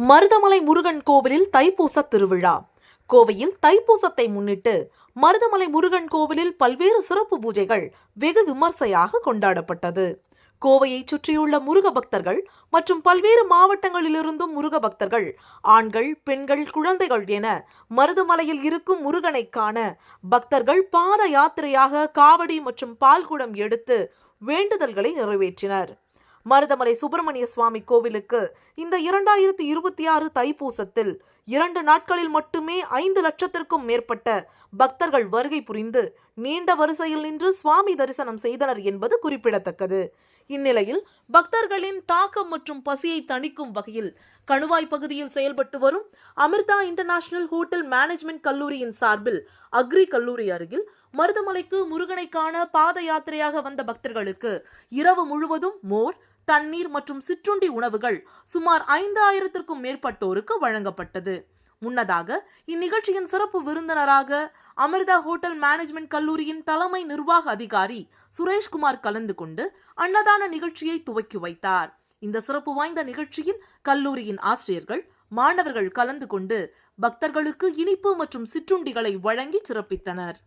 மருதமலை முருகன் கோவிலில் தைப்பூச திருவிழா. கோவையில் தைப்பூசத்தை முன்னிட்டு மருதமலை முருகன் கோவிலில் பல்வேறு சிறப்பு பூஜைகள் வெகு விமர்சையாக கொண்டாடப்பட்டது. கோவையை சுற்றியுள்ள முருக பக்தர்கள் மற்றும் பல்வேறு மாவட்டங்களிலிருந்தும் முருக பக்தர்கள் ஆண்கள், பெண்கள், குழந்தைகள் என மருதமலையில் இருக்கும் முருகனை காண பக்தர்கள் பாத யாத்திரையாக காவடி மற்றும் பால்குடம் எடுத்து வேண்டுதல்களை நிறைவேற்றினர். மருதமலை சுப்பிரமணிய சுவாமி கோவிலுக்கு இந்த 2026 தைப்பூசத்தில் 2 நாட்களில் மட்டுமே 5 லட்சத்திற்கும் மேற்பட்ட பக்தர்கள் வருகை புரிந்து நீண்ட வரிசையில் நின்று சுவாமி தரிசனம் செய்தனர் என்பது குறிப்பிடத்தக்கது. இந்நிலையில் பக்தர்களின் தாக்கம் மற்றும் பசியை தணிக்கும் வகையில் கணுவாய் பகுதியில் செயல்பட்டு வரும் அமிர்தா இன்டர்நேஷனல் ஹோட்டல் மேனேஜ்மெண்ட் கல்லூரியின் சார்பில் அக்ரி கல்லூரி அருகில் மருதமலைக்கு முருகனை காண பாத யாத்திரையாக வந்த பக்தர்களுக்கு இரவு முழுவதும் மோர், தண்ணீர் மற்றும் சிற்றுண்டி உணவுகள் சுமார் 5000த்திற்கும் மேற்பட்டோருக்கு வழங்கப்பட்டது. முன்னதாக இந்நிகழ்ச்சியின் சிறப்பு விருந்தினராக அமிர்தா ஹோட்டல் மேனேஜ்மெண்ட் கல்லூரியின் தலைமை நிர்வாக அதிகாரி சுரேஷ்குமார் கலந்து கொண்டு அன்னதான நிகழ்ச்சியை துவக்கி வைத்தார். இந்த சிறப்பு வாய்ந்த நிகழ்ச்சியில் கல்லூரியின் ஆசிரியர்கள், மாணவர்கள் கலந்து கொண்டு பக்தர்களுக்கு இனிப்பு மற்றும் சிற்றுண்டிகளை வழங்கி சிறப்பித்தனர்.